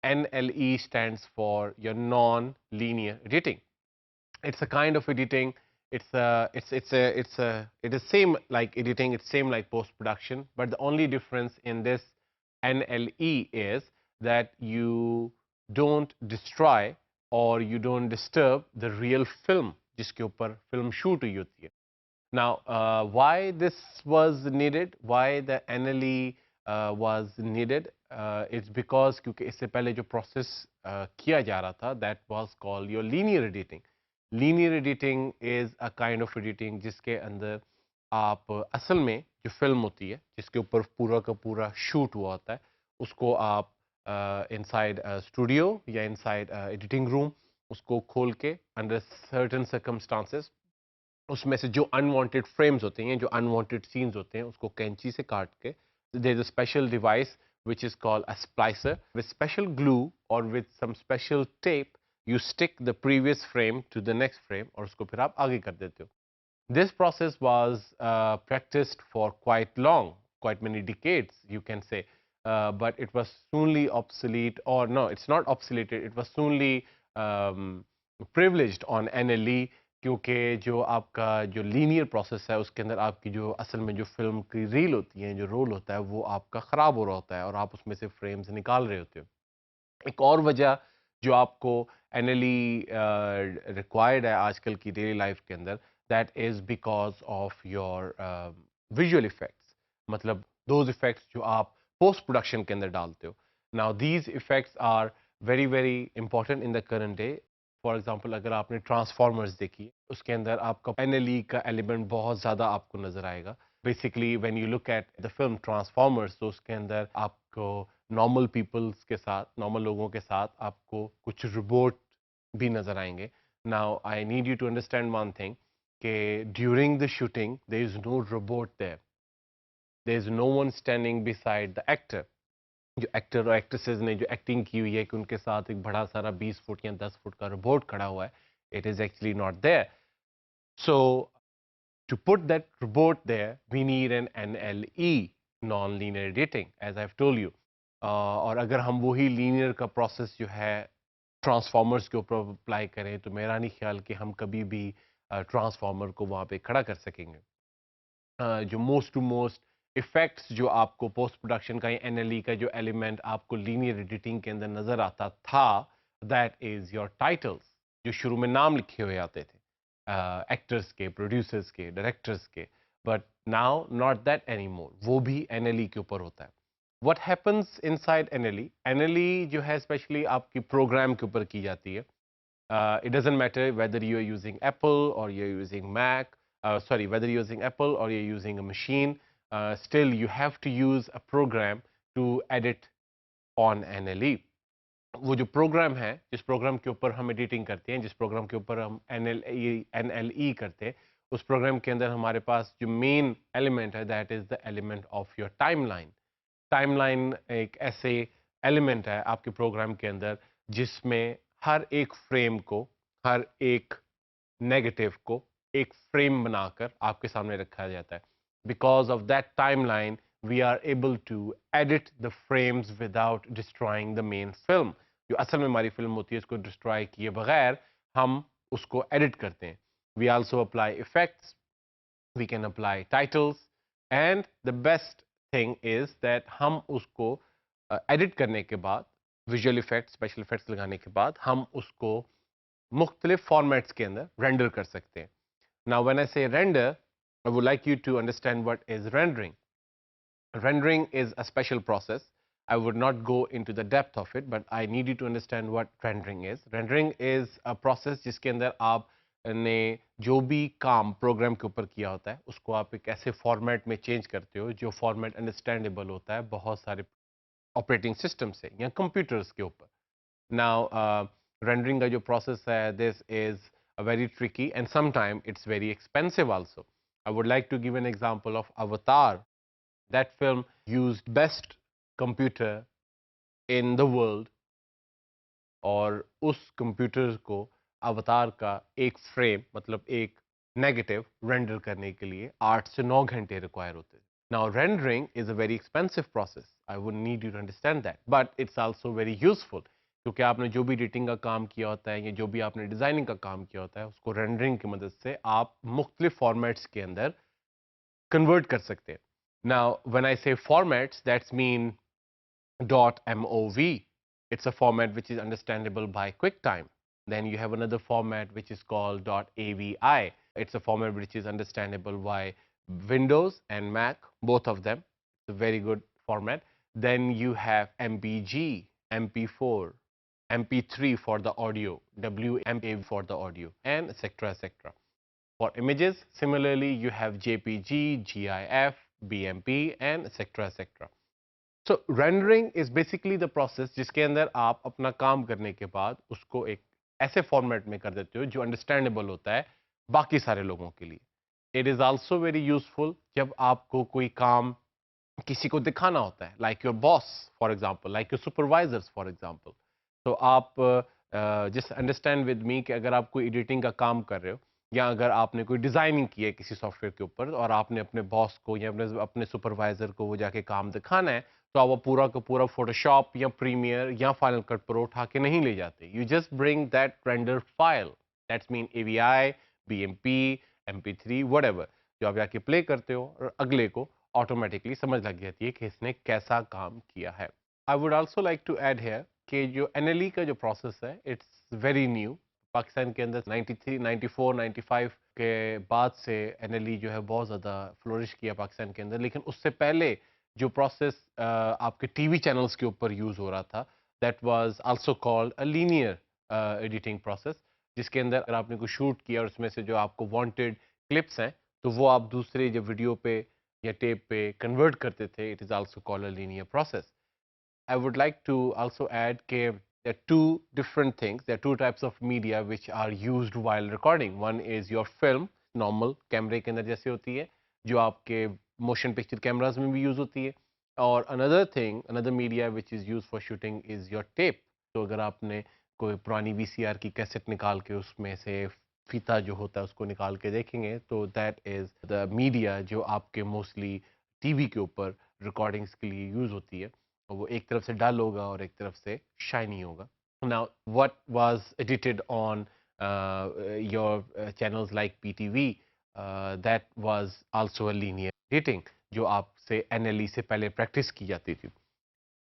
NLE stands for your non-linear editing. It's a kind of editing. It is same like editing. It's same like post production, but the only difference in this NLE is that you don't destroy or you don't disturb the real film जिसके ऊपर film shoot हुई होती है. Now, why this was needed? Why the NLE was needed? It's because क्योंकि इससे पहले जो process किया जा रहा था, that was called your linear editing. Linear editing is a kind of editing जिसके अंदर आप असल में जो फिल्म होती है, जिसके ऊपर पूरा का पूरा शूट हुआ होता है, उसको आप inside a studio या inside a editing room उसको खोल के under certain circumstances उसमें से जो अनवांटेड फ्रेम्स होते हैं, जो अनवांटेड सीन्स होते हैं, उसको कैंची से काट के there is a special device which is called a splicer. With special glue or with some special tape, you stick the previous frame to the next frame और उसको फिर आप आगे कर देते हो. This process was practiced for quite long, quite many decades, you can say, but it was soonly obsolete, or no, it's not obsoleted, it was soonly privileged on NLE क्योंकि जो आपका जो लीनियर प्रोसेस है उसके अंदर आपकी जो असल में जो फिल्म की रील होती है जो रोल होता है वो आपका ख़राब हो रहा होता है और आप उसमें से फ्रेम्स निकाल रहे होते हो. एक और वजह जो आपको एनएलई रिक्वायर्ड है आजकल की डेली लाइफ के अंदर that is because of your visual effects मतलब दोज इफेक्ट्स जो आप पोस्ट प्रोडक्शन के अंदर डालते हो. Now these effects are very very important in the current day. For example अगर आपने ट्रांसफॉर्मर्स देखी उसके अंदर आपका एनएलई का एलिमेंट बहुत ज़्यादा आपको नज़र आएगा. Basically when you look at the film transformers तो उसके अंदर आपको नॉर्मल पीपल्स के साथ नॉर्मल लोगों के साथ आपको कुछ रोबोट भी नज़र आएंगे. Now I need you to understand one thing कि during the shooting there is no robot there is no one standing beside the actor. जो एक्टर और एक्ट्रेसेस ने जो एक्टिंग की हुई है कि उनके साथ एक बड़ा सारा 20 फुट या 10 फुट का रोबोट खड़ा हुआ है. It is actually not there. So to put that robot there, we need an NLE, non-linear editing, as I've told you. और अगर हम वही लीनियर का प्रोसेस जो है ट्रांसफॉर्मर्स के ऊपर अप्लाई करें तो मेरा नहीं ख्याल कि हम कभी भी ट्रांसफॉर्मर को वहाँ पे खड़ा कर सकेंगे. जो मोस्ट टू मोस्ट इफेक्ट्स जो आपको पोस्ट प्रोडक्शन का या एनएलई का जो एलिमेंट आपको लीनियर एडिटिंग के अंदर नज़र आता था दैट इज़ योर टाइटल्स जो शुरू में नाम लिखे हुए आते थे एक्टर्स के प्रोड्यूसर्स के डायरेक्टर्स के. But now not that any more. वो भी एनएलई के ऊपर होता है. What happens inside NLE NLE जो है स्पेशली आपकी प्रोग्राम के ऊपर की जाती है. It doesn't matter whether you're using Apple or you're using Mac, sorry, whether you're using Apple or you're using a machine, still you have to use a program to edit on NLE. वो जो programme है जिस programme के ऊपर हम editing करते हैं जिस प्रोग्राम के ऊपर हम एनएलई करते हैं उस प्रोग्राम के अंदर हमारे पास जो मेन एलिमेंट है that is the element of your timeline. Timeline एक ऐसे एलिमेंट है आपके प्रोग्राम के अंदर जिसमें हर एक फ्रेम को हर एक नेगेटिव को एक फ्रेम बनाकर आपके सामने रखा जाता है. Because of that timeline we are able to edit the frames without destroying the main film. जो असल में हमारी फिल्म होती है उसको डिस्ट्रॉय किए बगैर हम उसको एडिट करते हैं. We also apply effects, we can apply titles and the best thing is that हम उसको एडिट करने के बाद विजुअल इफेक्ट्स स्पेशल इफेक्ट्स लगाने के बाद हम उसको मुख्तलिफ फॉर्मेट्स के अंदर रेंडर कर सकते हैं. Now when I say render I would like you to understand what is rendering. Rendering is a special process. I would not go into the depth of it, but I need you to understand what rendering is. Rendering is a process जिसके अंदर आपने जो भी काम programme के ऊपर किया होता है उसको आप एक ऐसे फॉर्मेट में चेंज करते हो जो फॉर्मेट अंडरस्टैंडेबल होता है बहुत सारे ऑपरेटिंग सिस्टम से या कंप्यूटर्स के ऊपर. नाउ रेंडरिंग का जो प्रोसेस है this is very tricky and sometimes it's very expensive also. I would like to give an example of Avatar. That film used best computer in the world और उस computer को अवतार का एक frame मतलब एक नेगेटिव रेंडर करने के लिए 8 से 9 घंटे रिक्वायर होते हैं. Now rendering is a very expensive process. I would need you to understand that, but it's also very useful. क्योंकि आपने जो भी एडिटिंग का काम किया होता है या जो भी आपने डिज़ाइनिंग का काम किया होता है, उसको रेंडरिंग की मदद से आप मुख्तलिफ फॉर्मेट्स के अंदर कन्वर्ट कर सकते हैं। नाउ व्हेन आई से formats that's mean .mov. It's a format which is understandable by QuickTime. Then you have another format which is called .avi. It's a format which is understandable by Windows and Mac, both of them. It's a very good format. Then you have MPG, MP4, MP3 for the audio, WMA for the audio, and etc. etc. For images, similarly, you have JPG, GIF, BMP, and etc. etc. So rendering is basically the process जिसके अंदर आप अपना काम करने के बाद उसको एक ऐसे फॉर्मेट में कर देते हो जो अंडरस्टैंडेबल होता है बाकी सारे लोगों के लिए। It is also very useful जब आपको कोई काम किसी को दिखाना होता है, like your boss for example, like your supervisors for example. तो आप जस्ट अंडरस्टैंड विद मी कि अगर आप कोई एडिटिंग का काम कर रहे हो या अगर आपने कोई डिजाइनिंग की है किसी सॉफ्टवेयर के ऊपर और आपने अपने बॉस को या अपने अपने सुपरवाइजर को वो जाके काम दिखाना है, तो आप वो पूरा का पूरा फोटोशॉप या प्रीमियर या फाइनल कट प्रो उठा के नहीं ले जाते। You just bring that render file, that's mean AVI, BMP, MP3, whatever, जो आप जाके प्ले करते हो और अगले को ऑटोमेटिकली समझ लग जाती है कि इसने कैसा काम किया है। I would also like to add here कि जो एनएलई का जो प्रोसेस है इट्स वेरी न्यू। पाकिस्तान के अंदर 93, 94, 95 के बाद से एनएलई जो है बहुत ज़्यादा फ्लोरिश किया पाकिस्तान के अंदर, लेकिन उससे पहले जो प्रोसेस आपके टीवी चैनल्स के ऊपर यूज़ हो रहा था, that was also called a linear editing process, जिसके अंदर अगर आपने कुछ शूट किया और उसमें से जो आपको वांटेड क्लिप्स हैं, तो वो आप दूसरे जो वीडियो पे या टेप पे कन्वर्ट करते थे। It is also called a linear process. I would like to also add that there are two different things. There are two types of media which are used while recording. One is your film, normal कैमरे के अंदर जैसे होती है, जो आपके motion picture cameras में भी यूज होती है। और another thing, another media which is used for shooting is your tape. तो अगर आपने कोई पुरानी VCR की कैसेट निकाल के उसमें से फीता जो होता है उसको निकाल के देखेंगे, तो that is the media जो आपके mostly टीवी के ऊपर रिकॉर्डिंग्स के लिए यूज होती है। वो एक तरफ से डल होगा और एक तरफ से शाइनी होगा। Now what was edited on your channels like PTV, that was also a linear editing जो आपसे एनएलई से पहले प्रैक्टिस की जाती थी।